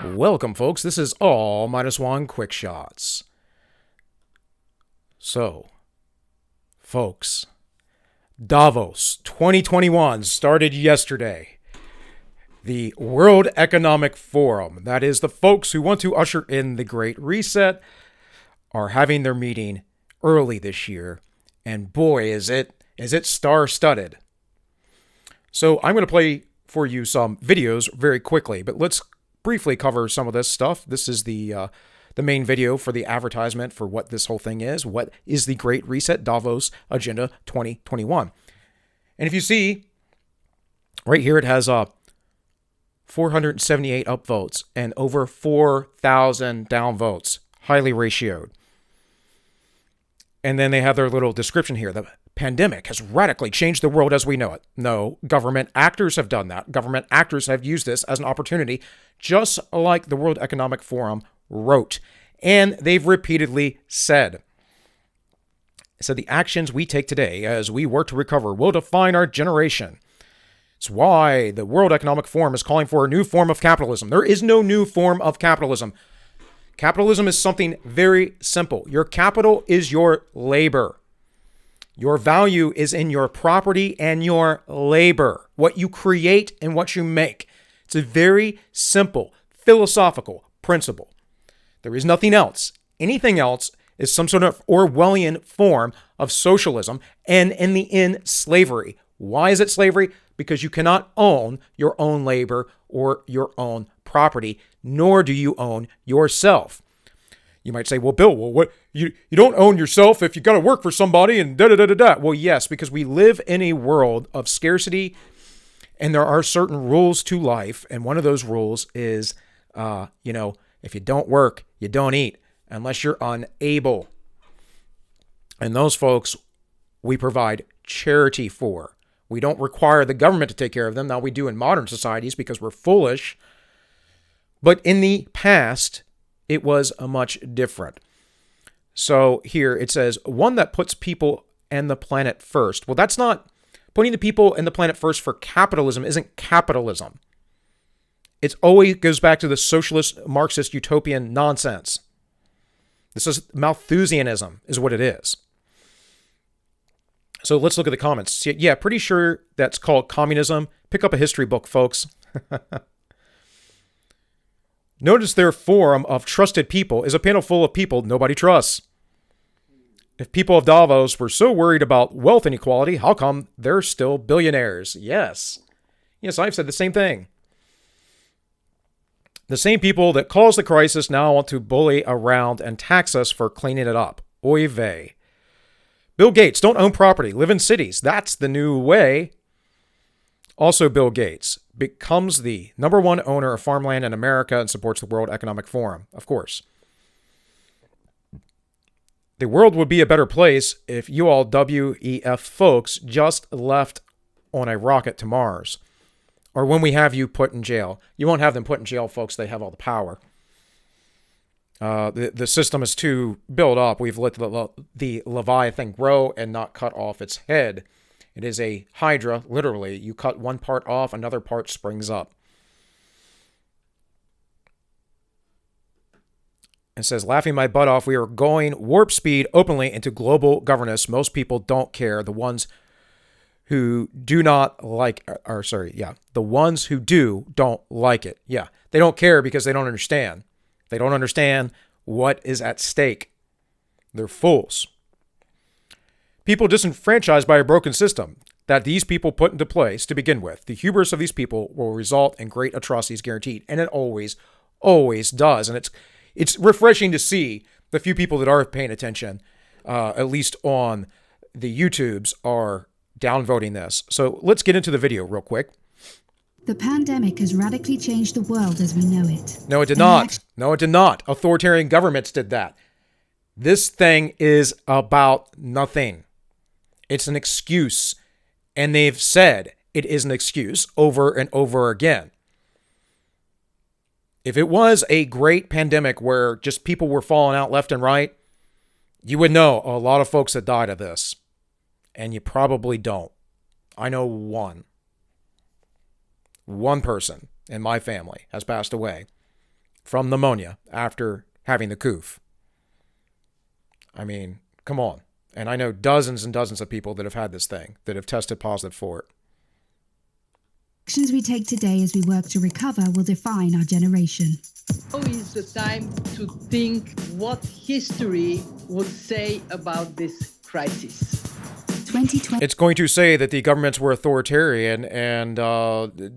Welcome, folks. This is all minus one quick shots. So, folks, Davos 2021 started yesterday. The World Economic Forum, that is, the folks who want to usher in the Great Reset, are having their meeting early this year. And boy, is it star-studded. So I'm going to play for you some videos very quickly, but let's briefly cover some of this stuff. This is the main video for the advertisement for what this whole thing is. What is the Great Reset Davos Agenda 2021? And if you see, right here it has 478 upvotes and over 4,000 downvotes, highly ratioed. And then they have their little description here. The pandemic has radically changed the world as we know it. No, government actors have done that. Government actors have used this as an opportunity, just like the World Economic Forum wrote. And they've repeatedly said, the actions we take today as we work to recover will define our generation. It's why the World Economic Forum is calling for a new form of capitalism. There is no new form of capitalism. Capitalism is something very simple. Your capital is your labor. Your value is in your property and your labor, what you create and what you make. It's a very simple philosophical principle. There is nothing else. Anything else is some sort of Orwellian form of socialism and in the end, slavery. Why is it slavery? Because you cannot own your own labor or your own property, nor do you own yourself. You might say, well, Bill, what you don't own yourself if you got to work for somebody and da-da-da-da-da. Well, yes, because we live in a world of scarcity and there are certain rules to life. And one of those rules is, if you don't work, you don't eat unless you're unable. And those folks, we provide charity for. We don't require the government to take care of them. Now we do in modern societies because we're foolish. But in the past, it was a much different. So here it says, one that puts people and the planet first. Well, that's not putting the people and the planet first for capitalism isn't capitalism. It always goes back to the socialist, Marxist, utopian nonsense. This is Malthusianism is what it is. So let's look at the comments. Yeah, pretty sure that's called communism. Pick up a history book, folks. Notice their forum of trusted people is a panel full of people nobody trusts. If people of Davos were so worried about wealth inequality, how come they're still billionaires? Yes, I've said the same thing. The same people that caused the crisis now want to bully around and tax us for cleaning it up. Oy vey. Bill Gates, don't own property, live in cities. That's the new way. Also, Bill Gates becomes the number one owner of farmland in America and supports the World Economic Forum, of course. The world would be a better place if you all WEF folks just left on a rocket to Mars. Or when we have you put in jail. You won't have them put in jail, folks. They have all the power. The system is too built up. We've let the Leviathan grow and not cut off its head. It is a hydra, literally. You cut one part off, another part springs up. It says, laughing my butt off, we are going warp speed openly into global governance. Most people don't care. The ones who do not like, the ones who do don't like it. Yeah, they don't care because they don't understand. They don't understand what is at stake. They're fools. People disenfranchised by a broken system that these people put into place to begin with. The hubris of these people will result in great atrocities guaranteed. And it always, always does. And it's refreshing to see the few people that are paying attention, at least on the YouTubes, are downvoting this. So let's get into the video real quick. The pandemic has radically changed the world as we know it. No, it did not. No, it did not. Authoritarian governments did that. This thing is about nothing. It's an excuse. And they've said it is an excuse over and over again. If it was a great pandemic where just people were falling out left and right, you would know a lot of folks that died of this. And you probably don't. I know one. One person in my family has passed away from pneumonia after having the coof. I mean, come on. And I know dozens and dozens of people that have had this thing, that have tested positive for it. Actions we take today as we work to recover will define our generation. Now is the time to think what history would say about this crisis. 2020. It's going to say that the governments were authoritarian and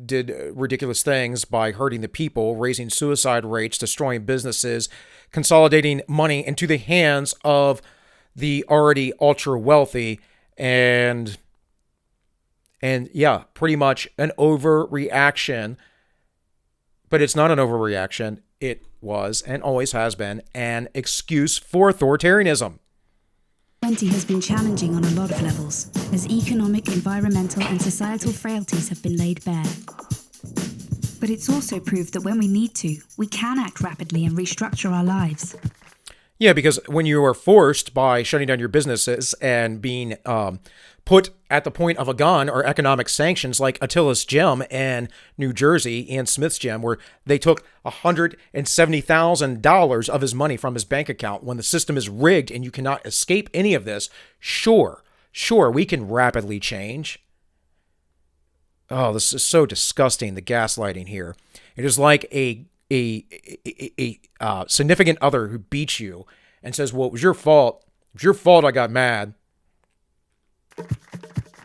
did ridiculous things by hurting the people, raising suicide rates, destroying businesses, consolidating money into the hands of the already ultra wealthy, and yeah, pretty much an overreaction. But it's not an overreaction. It was and always has been an excuse for authoritarianism. 2020 has been challenging on a lot of levels, as economic, environmental, and societal frailties have been laid bare. But it's also proved that when we need to, we can act rapidly and restructure our lives. Yeah, because when you are forced by shutting down your businesses and being put at the point of a gun or economic sanctions like Attila's Gym in New Jersey, Ian Smith's gym, where they took $170,000 of his money from his bank account when the system is rigged and you cannot escape any of this, sure, we can rapidly change. Oh, this is so disgusting, the gaslighting here. It is like a significant other who beats you and says, well, it was your fault. It was your fault I got mad.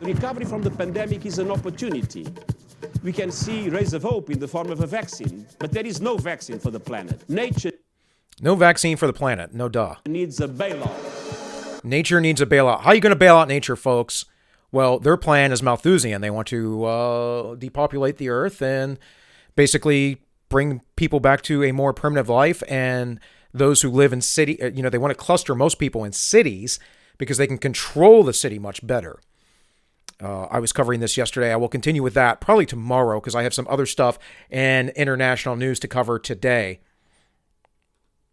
Recovery from the pandemic is an opportunity. We can see rays of hope in the form of a vaccine, but there is no vaccine for the planet. Nature No vaccine for the planet. No duh. needs a bailout. Nature needs a bailout. How are you going to bail out nature, folks? Well, their plan is Malthusian. They want to depopulate the earth and basically bring people back to a more primitive life. And those who live in city, they want to cluster most people in cities because they can control the city much better. I was covering this yesterday. I will continue with that probably tomorrow because I have some other stuff and international news to cover today.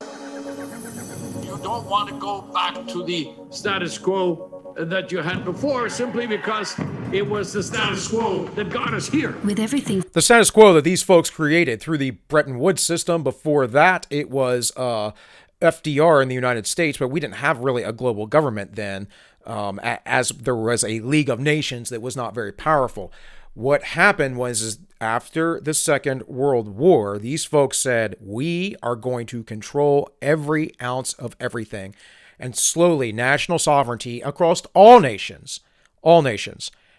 You don't want to go back to the status quo that you had before simply because it was the status quo that got us here. With everything The status quo that these folks created through the Bretton Woods system. Before that, it was FDR in the United States, but we didn't have really a global government then, as there was a League of Nations that was not very powerful. What happened was after the Second World War, these folks said, we are going to control every ounce of everything. And slowly, national sovereignty across all nations,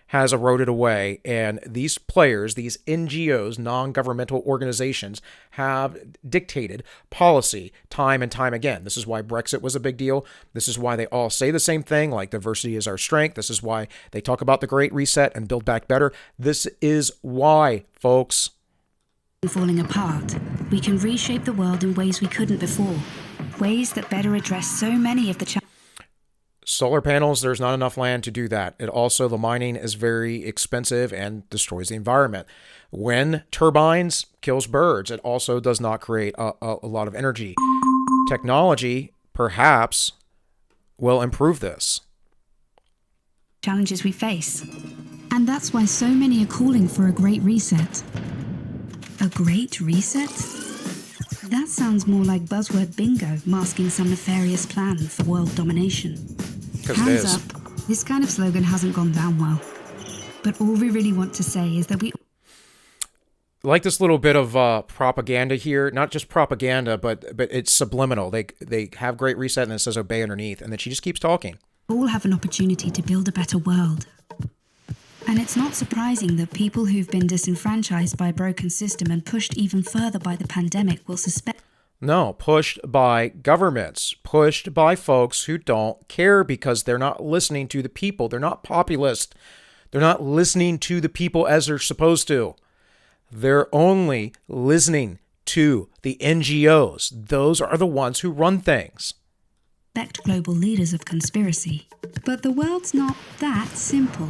has eroded away. And these players, these NGOs, non-governmental organizations, have dictated policy time and time again. This is why Brexit was a big deal. This is why they all say the same thing, like diversity is our strength. This is why they talk about the Great Reset and Build Back Better. This is why, folks. falling apart, we can reshape the world in ways we couldn't before. Ways that better address so many of the challenges. Solar panels, there's not enough land to do that. It also, the mining is very expensive and destroys the environment. Wind turbines kills birds. It also does not create a lot of energy. Technology, perhaps, will improve this. Challenges we face. And that's why so many are calling for a great reset. A great reset? That sounds more like buzzword bingo masking some nefarious plan for world domination. Hands up, this kind of slogan hasn't gone down well. But all we really want to say is that we like this little bit of propaganda here, not just propaganda, but it's subliminal. They have great reset and it says obey underneath, and then she just keeps talking. all have an opportunity to build a better world. And it's not surprising that people who've been disenfranchised by a broken system and pushed even further by the pandemic will suspect. No, pushed by governments, pushed by folks who don't care because they're not listening to the people. They're not populist. They're not listening to the people as they're supposed to. They're only listening to the NGOs. Those are the ones who run things. Global leaders of conspiracy. But the world's not that simple.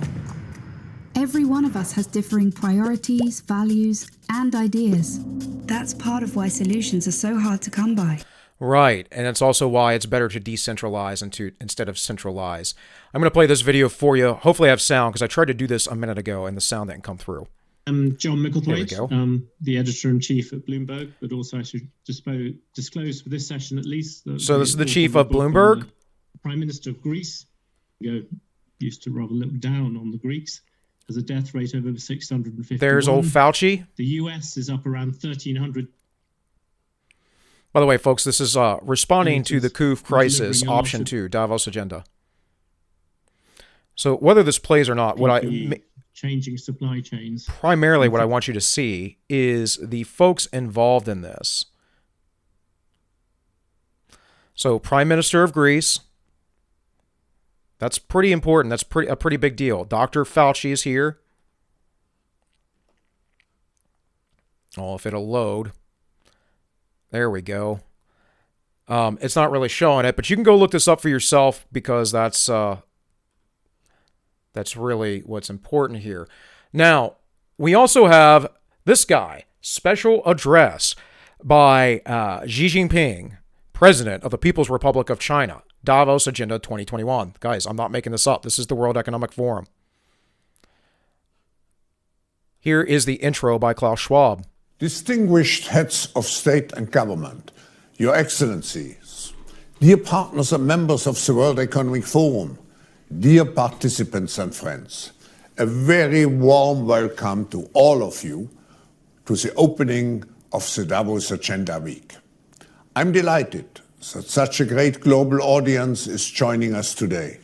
Every one of us has differing priorities, values, and ideas. That's part of why solutions are so hard to come by. Right, and it's also why it's better to decentralize instead of centralize. I'm going to play this video for you. Hopefully I have sound, because I tried to do this a minute ago and the sound didn't come through. John There we Micklethwaite, go. the editor-in-chief at Bloomberg, but also I should disclose for this session at least. So this is the chief of Bloomberg? The Prime Minister of Greece used to rather look down on the Greeks, has a death rate of over 650. There's old Fauci. The US is up around 1,300. By the way, folks, this is responding to the coup crisis, option 2, Davos agenda. So whether this plays or not, changing supply chains. Primarily what I want you to see is the folks involved in this. So Prime Minister of Greece, that's pretty important. That's a pretty big deal. Dr. Fauci is here. Oh, if it'll load. There we go. It's not really showing it, but you can go look this up for yourself because that's really what's important here. Now, we also have this guy, special address by Xi Jinping, President of the People's Republic of China, Davos Agenda 2021. Guys, I'm not making this up. This is the World Economic Forum. Here is the intro by Klaus Schwab. Distinguished heads of state and government, Your Excellencies, dear partners and members of the World Economic Forum, dear participants and friends, a very warm welcome to all of you to the opening of the Davos Agenda Week. I'm delighted that such a great global audience is joining us today,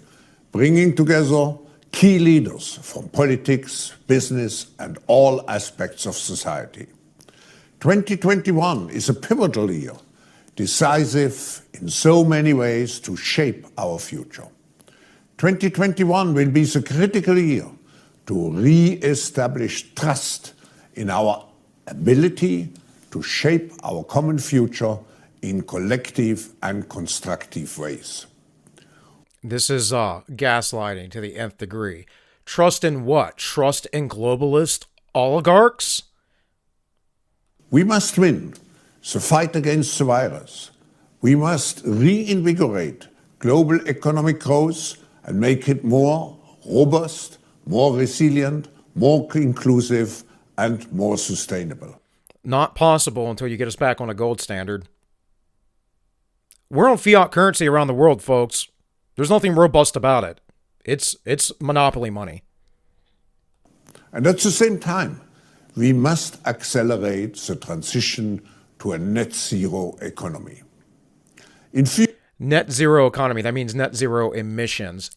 bringing together key leaders from politics, business, and all aspects of society. 2021 is a pivotal year, decisive in so many ways to shape our future. 2021 will be the critical year to re-establish trust in our ability to shape our common future in collective and constructive ways. This is gaslighting to the nth degree. Trust in what? Trust in globalist oligarchs? We must win the fight against the virus. We must reinvigorate global economic growth and make it more robust, more resilient, more inclusive, and more sustainable. Not possible until you get us back on a gold standard. We're on fiat currency around the world, folks. There's nothing robust about it. It's monopoly money. And at the same time, we must accelerate the transition to a net zero economy. Net zero economy, that means net zero emissions.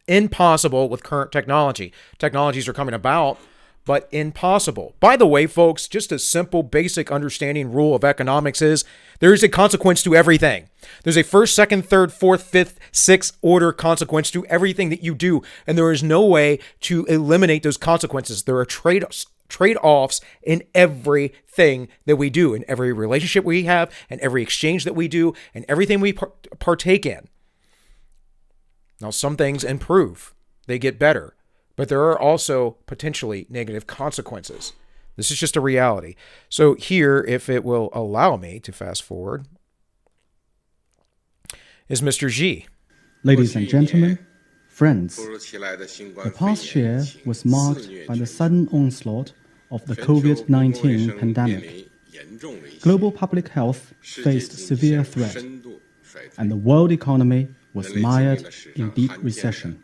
Impossible with current technology. Technologies are coming about, but impossible. By the way, folks, just a simple, basic understanding rule of economics is there is a consequence to everything. There's a first, second, third, fourth, fifth, sixth order consequence to everything that you do, and there is no way to eliminate those consequences. There are trade-offs in everything that we do, in every relationship we have, and every exchange that we do, and everything we partake in. Now, some things improve. They get better. But there are also potentially negative consequences. This is just a reality. So here, if it will allow me to fast forward, is Mr. Xi. Ladies and gentlemen, friends, the past year was marked by the sudden onslaught of the COVID-19 pandemic. Global public health faced severe threat, and the world economy was mired in deep recession.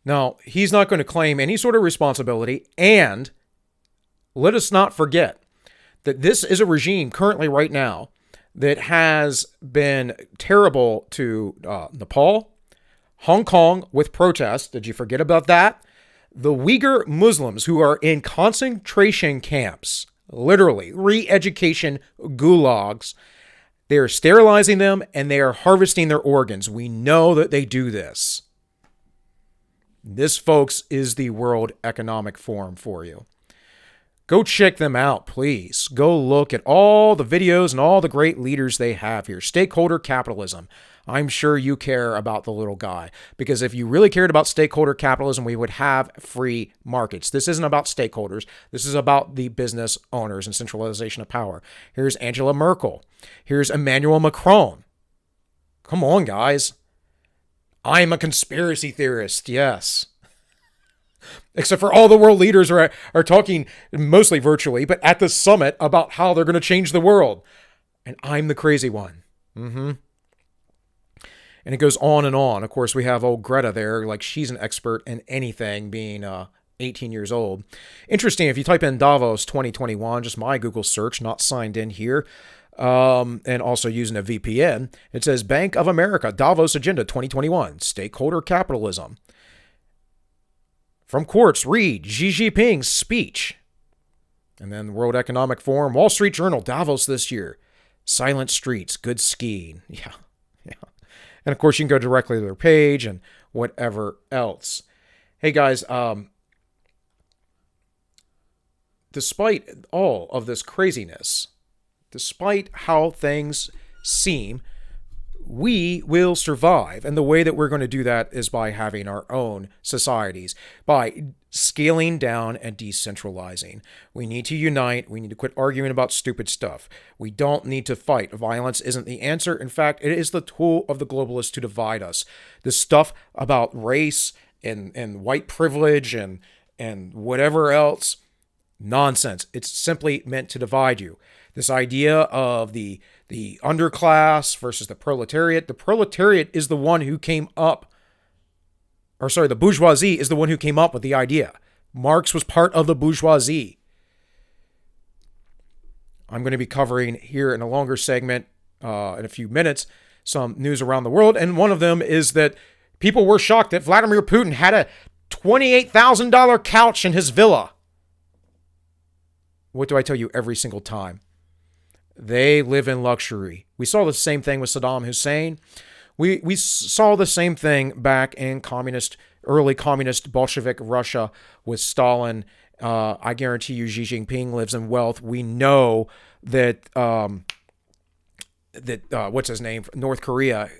Now, he's not going to claim any sort of responsibility, and let us not forget that this is a regime currently right now that has been terrible to Nepal, Hong Kong with protests. Did you forget about that? The Uyghur Muslims who are in concentration camps, literally re-education gulags. They are sterilizing them and they are harvesting their organs. We know that they do this. This, folks, is the World Economic Forum for you. Go check them out, please. Go look at all the videos and all the great leaders they have here. Stakeholder capitalism. I'm sure you care about the little guy, because if you really cared about stakeholder capitalism, we would have free markets. This isn't about stakeholders. This is about the business owners and centralization of power. Here's Angela Merkel. Here's Emmanuel Macron. Come on, guys. I'm a conspiracy theorist, yes. Except for all the world leaders are talking mostly virtually, but at the summit about how they're going to change the world. And I'm the crazy one. And it goes on and on. Of course, we have old Greta there, like she's an expert in anything, being 18 years old. Interesting, if you type in Davos 2021, just my Google search, not signed in here, and also using a VPN, it says Bank of America, Davos Agenda 2021, Stakeholder Capitalism. From Quartz, read Xi Jinping's speech. And then the World Economic Forum, Wall Street Journal, Davos this year. Silent streets, good skiing. Yeah. And of course, you can go directly to their page and whatever else. Hey guys, despite all of this craziness, despite how things seem, we will survive. And the way that we're going to do that is by having our own societies, by scaling down and decentralizing. We need to unite. We need to quit arguing about stupid stuff. We don't need to fight. Violence isn't the answer. In fact, it is the tool of the globalists to divide us. This stuff about race and white privilege and whatever else, nonsense. It's simply meant to divide you. This idea of the underclass versus the proletariat. The proletariat is the one who came up, the bourgeoisie is the one who came up with the idea. Marx was part of the bourgeoisie. I'm going to be covering here in a longer segment in a few minutes some news around the world, and one of them is that people were shocked that Vladimir Putin had a $28,000 couch in his villa. What do I tell you every single time? They live in luxury. We saw the same thing with Saddam Hussein. We saw the same thing back in early communist Bolshevik Russia with Stalin. I guarantee you Xi Jinping lives in wealth. We know that what's his name? North Korea,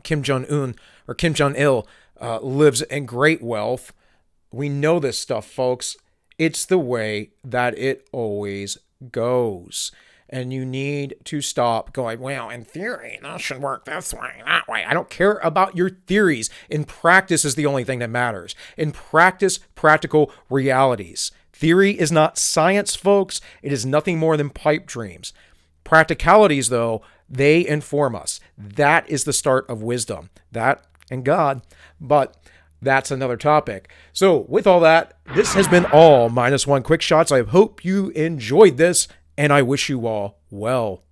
Kim Jong-un or Kim Jong-il lives in great wealth. We know this stuff, folks. It's the way that it always goes. And you need to stop going, well, in theory, that should work this way, that way. I don't care about your theories. In practice is the only thing that matters. In practice, practical realities. Theory is not science, folks. It is nothing more than pipe dreams. Practicalities, though, they inform us. That is the start of wisdom. That and God. But that's another topic. So with all that, this has been all -1 Quick Shots. I hope you enjoyed this, and I wish you all well.